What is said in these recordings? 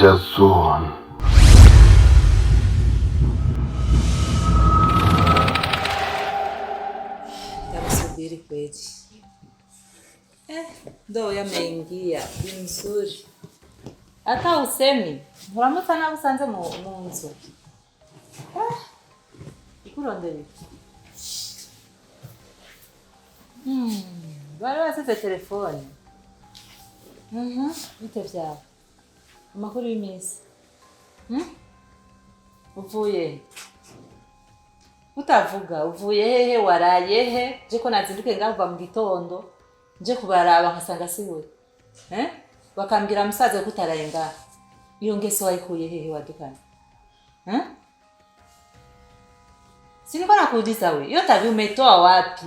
danger zone. Yakusubiri kweli. Ndo yameingia nzuri. Hata usemi, uramutsa na busanze mu nzu. Ikurondere. Bari basize telefone. Bite vyawe. Amakuru y'imisi. Uvuye. Utavuga, uvuye hehe, waraye he? Je ko nazinduke ngava mu gitondo. Je kubaraba nkasanga siwe. Bakambira musaza kutarayenga. Iyo ngeso wayikuye hehe wadukana? Siniko nakuuliza we. Hiyo tabia umetoa wapi?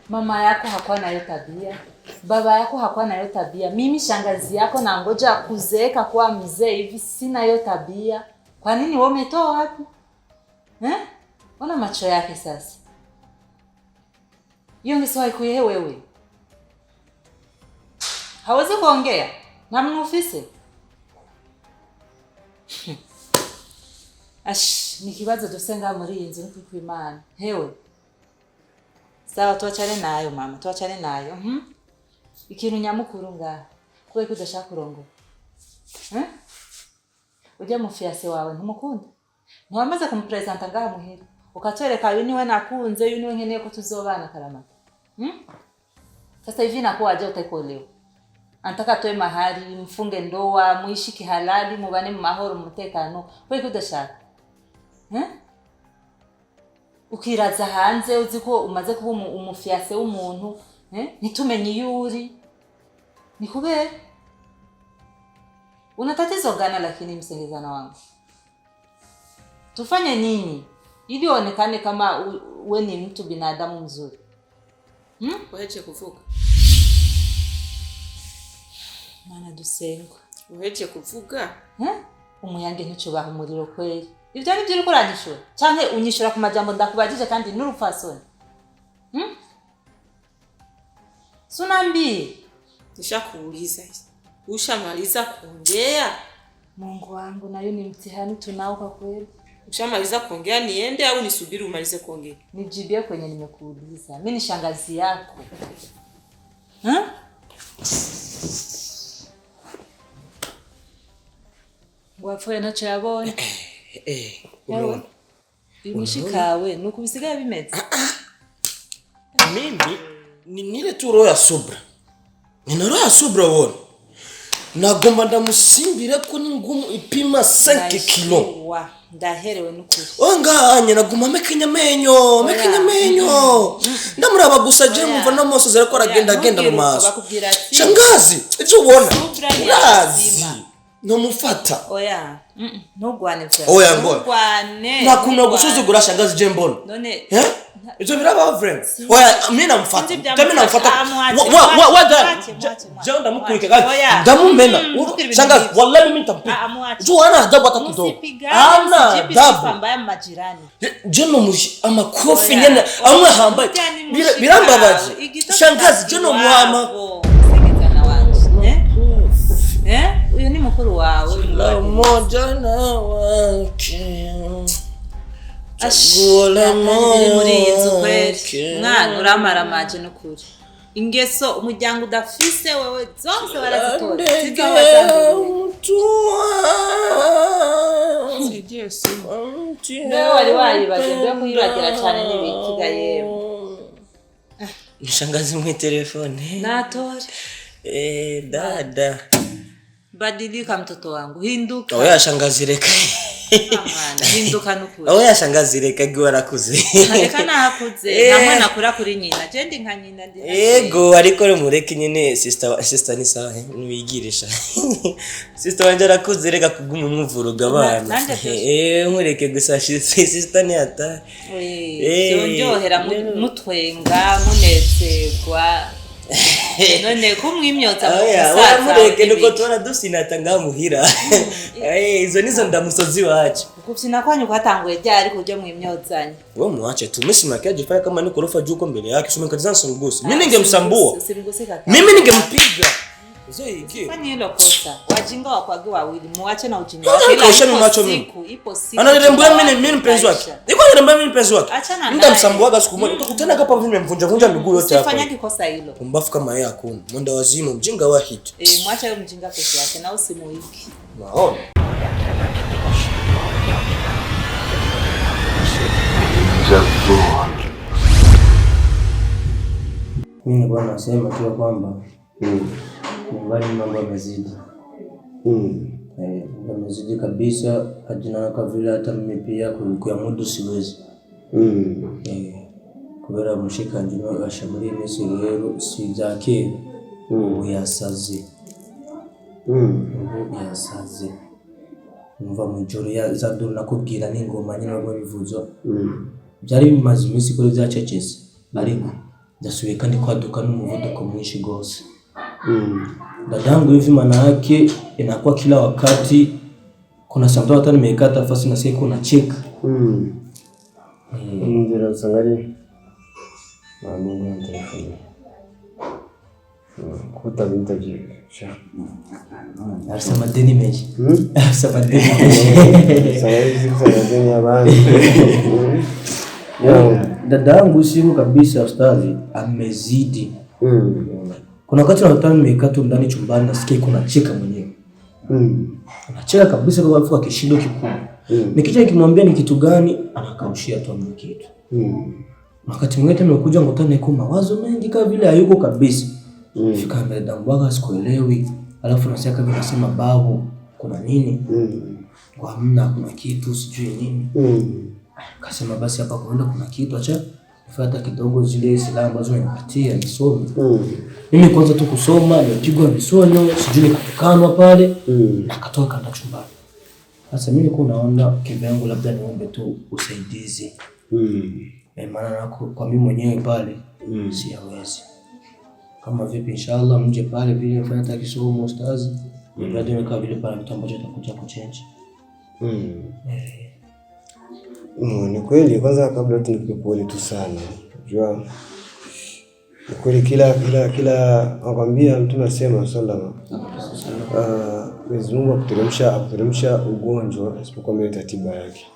Mama yako hakuwa nayo tabia. Baba yako hakuwa nayo tabia. Mimi shangazi yako na ngoja kuzeeka kuwa mzee hivi sina hiyo tabia. Kwa nini wewe umetoa wapi? Ona macho yake sasa. Hiyo ngeso haikuye wewe. Hawezi kuongea na mnofisi. Nikibazo dusenga muri inzu no kwimana. Hewe. Sawa tuachane nayo mama, tuachane nayo. Ikintu nyamukuru ngaha. Kwe kudashaka kurongo. Ujya mu fiancé wawe ntumukunda. Ntiwamaze kumupresenta ngaha muhira. Ukatwereka uyu niwe nakunze, uyu niwe nkeneye ko tuzobana karamata. Sasa hivi nakuwa aje utaikolewa. Antaka toe mahali, mfunge ndoa, muishi kihalali, mubane mu mahoro mutekano. Kwe kudashaka. Ukiraza hanze uziko umaze kuba umufiancé w'umuntu, nitumenye yuri. Nikubere. Una tatizo gani lakini msengezana wangu? Tufanye nini? Ili uonekane kama wewe ni mtu binadamu mzuri. Uheje kuvuga. Mana dusengo. Uheje kuvuga? Umuyange ntucubaha umuriro kweli. Ibyo ari byo uri kuranyishura. Canke unyishura ku majambo ndakubajije kandi n'urupfasoni. Sunambi. Nishakuuliza. Ushamaliza kuongea? Mungu wangu nayo ni mtihani tunao kwa kweli. Ushamaliza kuongea niende au nisubiri umalize kuongea? Nijibie kwenye nimekuuliza. Mimi ni shangazi yako. Wafuye nacho yabonye. Unaona? Bimishikawe nuko bisigaye bimeze. Mimi nile tu roho ya subra. Nina roho ya subra wona. Nagomba ndamusimbire ko ni ngumu ipima 5 kilo. Ndaherewe n'ukuri. Onganye naguma mekenya menyo. Ndamuraba gusa je mumva no moso zere ko aragenda mu maso. Shangazi, icyo ubona? Urazi. No mufata. Oya. Ntugwane vya. Oya ngone. Nakuna gusuzugura shangazi je mbona. None. Ito biraba friends. Oya mimi namfuata. Mimi namfuata. Je ndamukurike kandi ndamumena. Shangazi wallahi mimi nitampiga. Jo ana adabu hata kidogo. Ana adabu mbaya majirani. Je no mushi amakofi nyene amwe hambaye. Birambabaje. Shangazi je no muhama. Uyu ni mukuru wawe moja na wake Chagula moyo muri inzu kweli mwana uramaramaje n'ukuri ingeso umuryango udafise wewe zonse barazitora Sigiye simu Ndio wali wayibaje ndio kuyibagira cyane n'ibikigaye Nishangazi mu telefone natore dada badilika mtoto wangu hinduka oya shangazi reka hinduka n'ukuri oya shangazi reka gwarakuze reka nakuze namwe nakura kuri nyina je ndi nka nyina ndi ego ariko mureke nyine sister ni sawa niwigirisha sister wanje arakuze reka kuguma umvuruga abana nkureke gusa sister ni ata byonjohera mutwenga munezerwa none kumwimyotsa oya mureke nuko tubona dusinata ngamuhira izo nizo ndamusozi wacu kufina kwanyu kwatanguye ryari kuje mwimyotsanya wewe muache tu msima kaje fanya kama niko rofa juko mbele yake sio mkatizana songosi mimi ningemsambua mimi ningempiga Usiingie. Fanya hilo kosa. Wajinga wakwage wawili. Muache na ujinga wake. Ipo siku. Ananirembea mimi mpenzi wake. Niko ananirembea mimi mpenzi wake. Nitamsambuaga siku moja. Utakutana hapa hivi nimemvunja miguu yote hapa. Usifanyage kosa hilo. Pumbafu kama yeye hakuna. Mwenda wazimu mjinga wa hit. Mwacha huyo mjinga peke yake na usimuiki. Naona. Mimi bwana nasema tu kwamba mbali mambo yamezidi. Yamezidi kabisa, ajina vile hata mimi pia kuyamudu siwezi. Kubera mushika njino ashamuri nisi rero sijake uyasaze. Yasaze. Umva mujoro ya zaduru nakubwira n'ingoma nyine bwo bivuzo. Byari bimaze iminsi kuri zacecese. Ariko ndasubiye kandi kwaduka n'umuvuduko mwinshi gose. Dadangu hivi maana yake inakuwa kila wakati kuna samto hata nimekata fasi na siku na check. Ndio sangari. Mungu anatufanyia. Kuta vintage. Arsa madeni meji. Arsa madeni. Sangari deni abandi. Dadangu siku kabisa ustazi amezidi. Kuna wakati nataka nimekata ndani chumbani nasikia kuna cheka mwenyewe. Anacheka kabisa kwa sababu akishindo kikubwa. Nikija nikimwambia ni kitu gani anakaushia tu amna kitu. Wakati mwingine nimekuja ngotana iko mawazo mengi kama vile hayuko kabisa. Fika mbele dangu sikuelewi. Alafu nasikia kama nasema babu kuna nini? Kwa hamna kuna kitu sijui nini. Kasema basi hapa kuna kitu acha nifuata kidogo zile silaha ambazo nimepatia nisome. Mimi kwanza tu kusoma nilipigwa misonyo sijui nikakanwa pale nakatoka kanda chumbani. Sasa mimi niko naona kivyangu labda niombe tu usaidizi. Maana kwa mimi mwenyewe pale siwezi. Kama vipi inshallah mje pale vile fanya hata kisomo ustazi. Ndio nikaa vile pale kitu ambacho atakuja kuchange. Ni kweli kwanza kabla tunipole tu sana. Unajua ni kweli kila nakwambia mtu anasema sallallahu Mwenyezi Mungu akuteremsha ugonjwa isipokuwa ameleta tiba yake.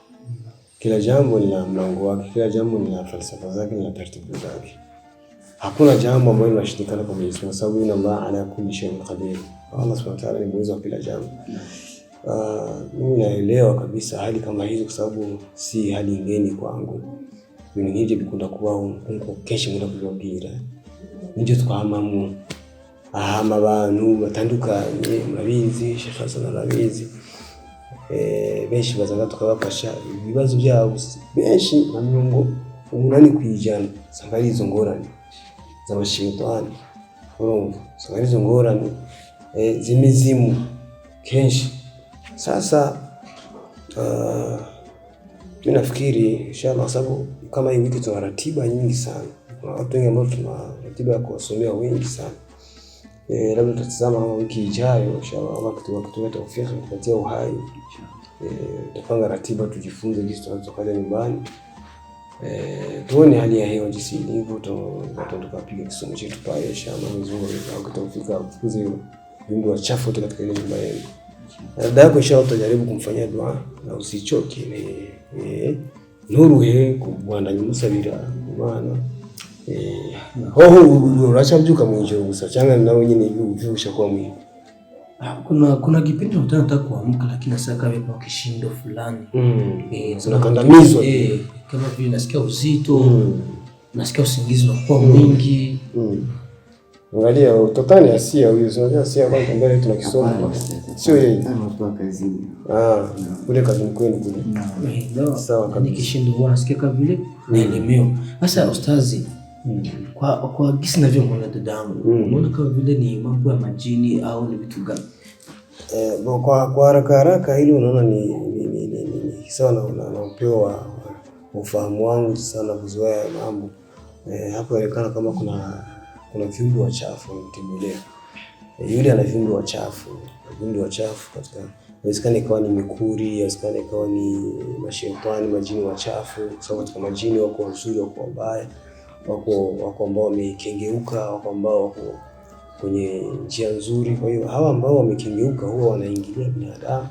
Kila jambo lina mlango wake, kila jambo lina falsafa zake na taratibu zake. Hakuna jambo ambalo linashindikana kwa Mwenyezi Mungu sababu yeye Allah anakulisha mqadir. Allah Subhanahu wa ta'ala ni mweza wa kila jambo. Mimi naelewa kabisa hali kama hizo kwa sababu si hali ngeni kwangu. Mimi nije bikunda kuwa unko kesho muda kuzogira. Nije twamamu abantu batandukanye murabizi shafasa narabizi. Benshi bazaga tukabafasha ibibazo byabo benshi na mirongo 8% sangari izo ngorane z'abashitani. Urumva sangari izo ngorane zimizimu kenshi. Sasa mimi nafikiri inshallah sababu kama hii wiki tuna ratiba nyingi sana. Kuna watu wengi ambao tuna ratiba ya kuwasomea wengi sana. Labda tutatazama wiki ijayo inshallah Allah kitu tawfiki tupatie uhai. Tutapanga ratiba tujifunze jinsi tunaweza nyumbani. Tuone hali ya hewa jinsi ilivyo tukapiga kisomo chetu pale inshallah Mwenyezi Mungu akitufika kufukuze viumbe wachafu katika ile nyumba yetu. Dada yako inshallah utajaribu kumfanyia dua na usichoke nuruhe kubwanda nyumusabira bana uracha mjuka mwinjiro gusa cyangwa nawe nyine uvyusha kwa mwingi. Kuna kipindi unataka kuamka lakini sasa kama kwa kishindo fulani unakandamizwa kama vile nasikia uzito nasikia usingizi unakuwa mwingi. Angalia utotani asia huyo unajua asia kwanza mbele tunakisoma sio yeye anatoka kazini kule kazini kwenu kule sawa kabisa kishindo bwana nasikia kama vile naelemeo. Sasa ustazi kwa gisi na vile mbona dadangu unaona kama vile ni mambo ya majini au ni vitu gani? Kwa haraka hilo unaona ni sawa na unapewa ufahamu wangu sana kuzoea mambo hapo inaonekana kama kuna viumbe wachafu mtembelea. Yule ana viumbe wachafu katika inawezekana ikawa ni mikuri, inawezekana ikawa ni mashetani, majini wachafu. Sababu katika majini wako wazuri, wako wabaya, wako ambao wamekengeuka, wako ambao kwenye njia nzuri. Kwa hiyo hawa ambao wamekengeuka huwa wanaingilia binadamu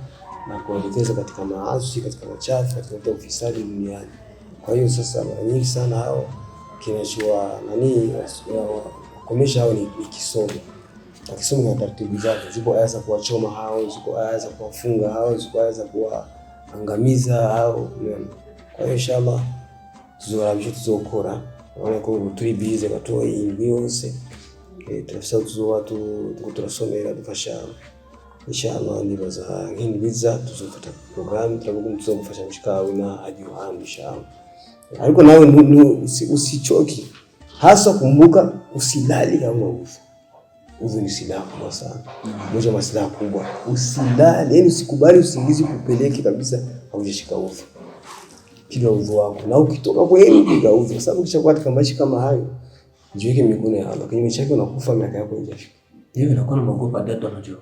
na kuelekeza katika maasi, katika machafu, katika ufisadi duniani. Kwa hiyo sasa mara nyingi sana hao kinachua komesha hao ni kisomo. Na kisomo na taratibu zake. Zipo aya za kuwachoma hao, zipo aya za kuwafunga hao, zipo aya za kuwaangamiza hao. Kwa hiyo inshallah tuzorabisha tuzokora. Wana ko turi bize gatoa indwi yose. Turafisa watu turasomera dufasha inshallah nibaza nk'indwiza tuzofata program tuzogufasha gushikawe na hadi yohana inshallah. Ariko nawe usichoki, hasa kumbuka usilali kama uvu ni silaha kubwa sana. Moja ya silaha kubwa, usilali, yani usikubali usingizi kupeleke kabisa haujashika uvu. Piga uvu wako na ukitoka kwenu piga uvu, kwa sababu kishakuwa katika maisha kama hayo jiweke mikono ya Allah, kwenye maisha yako unakufa miaka yako haijafika. Hiyo inakuwa na magopa dada unajua.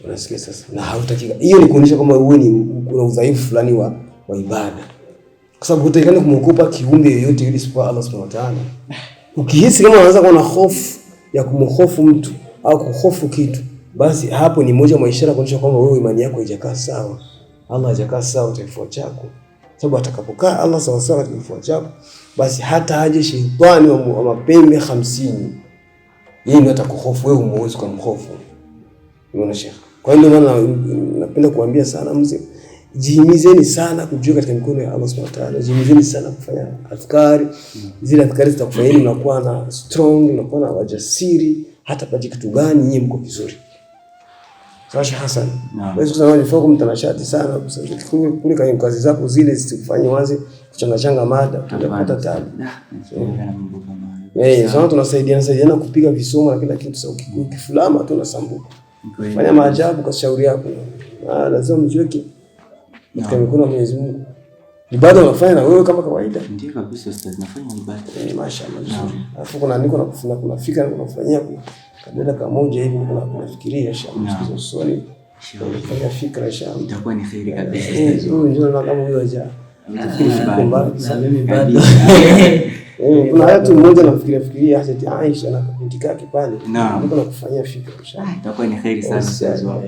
Unasikia sasa, na hautakika. Hiyo ni kuonyesha kama wewe una udhaifu fulani wa ibada. Kwa sababu hutaikana kumwogopa kiumbe yoyote yule isipokuwa Allah Subhanahu wa Ta'ala. Ukihisi kama unaanza kuwa na hofu ya kumhofu mtu au kuhofu kitu, basi hapo ni moja ya ishara kuonyesha kwamba wewe imani yako haijakaa sawa. Allah hajakaa sawa katika kifua chako. Sababu atakapokaa Allah sawa sawa katika kifua chako, basi hata aje shetani wa mapembe 50, yeye ndiye atakuhofu wewe, umuwezi kumhofu. Unaona Sheikh? Kwa hiyo maana napenda kuambia sana mzee, jihimizeni sana kujua katika mikono ya Allah Subhanahu wa Ta'ala. Jihimizeni sana kufanya adhkari. Zile adhkari zitakufanya unakuwa na strong, unakuwa na wajasiri, hata paje kitu gani nyinyi mko vizuri. Sawa Hassan. Wewe kusema unafaa kumtanashati sana kule kwenye kazi zako zile zisikufanye wazi kuchangachanga mada, utapata tabu. Sasa tunasaidiana kupiga visomo na kila kitu. Sasa ukifulama tu unasambuka. Fanya maajabu kwa shauri yako. Lazima mjiweke katika mikono ya Mwenyezi Mungu. Ibada unafanya na wewe kama kawaida. Ndio kabisa ustaz, nafanya ibada. Mashaallah. Alafu kuna andiko na kufuna kunafika na kunafanyia kadada kamoja hivi kunafikiria inshallah usoni. Unafanya fikra inshallah. Itakuwa ni kheri kabisa ustaz. Ndio na kama huyo aja. Mimi bado. Kuna watu mmoja anafikiria hata Aisha na binti yake pale. Ndio na kufanyia fikra inshallah. Itakuwa ni kheri sana ustaz wangu.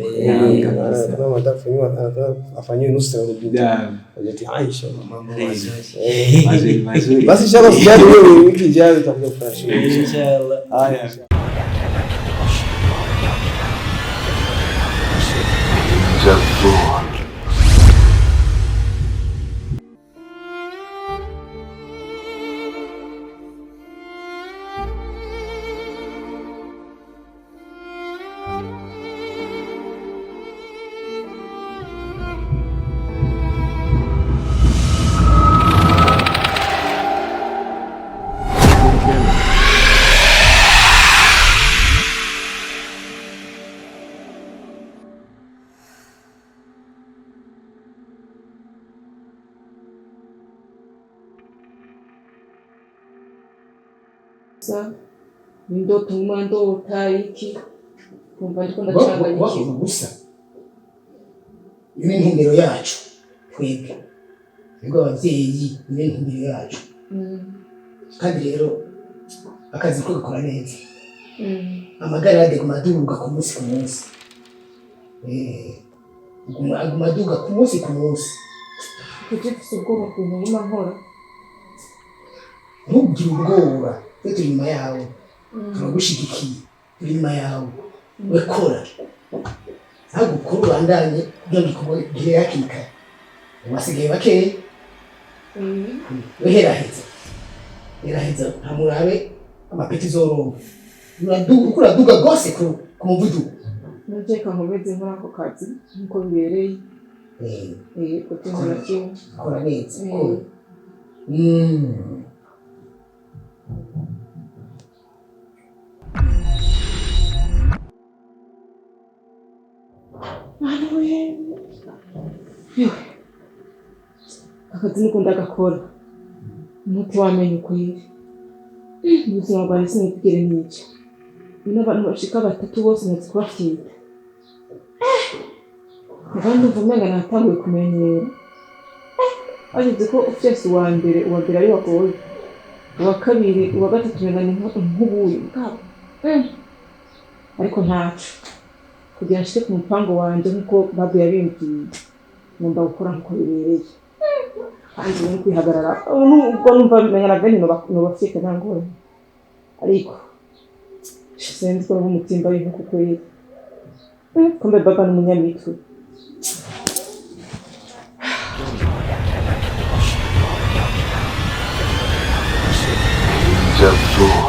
Kama atafanywa afanywe nusra ile binti. Hajati Aisha mambo mazuri. Basi inshallah sijali wewe wiki ijayo tutakuja kufanya inshallah. Haya. Ndoto ndota iki kumva ndiko ndacanganyikira gusa ine ntumbero yacu twebwe nibwo abavyeyi ine ntumbero yacu kandi rero akazi ko gakora neza amagara yade kumaduga ku munsi ku munsi kumaduga ku munsi ku munsi kujifisa ubwoba ku nyuma nkora ntugire ubwoba turi nyuma yawe turagushigikiye turi nyuma yawe wekora agukuru bandanye byo gihe yakika wasigaye bakeye weheraheza hamurabe amapeti zorongo uraduga gose ku muvuduko nje kamubeze muri ako kazi nko bibereye kutumira cyo kora neza akazi niko ndagakora nuko wamenye ukuri ubuzima bwawe sinigere n'icyo n'abantu bashika 3 bose natse kubafita abantu vumenga natanguye kumenyera ageze ko ufyese wa mbere ari wagoye uwa kabiri uwa gatatu ngana nk'ubuye bwabo ariko ntacu kugira nshike ku mupango wanje nkuko babu yabimbwiye numva gukora nkuko bibereye kandi no kwihagarara ubwo numva menya na bene no bafite nangore ariko sinzi ko umutimba w'inkuko kweri kumbe baba ni munyamitwe Just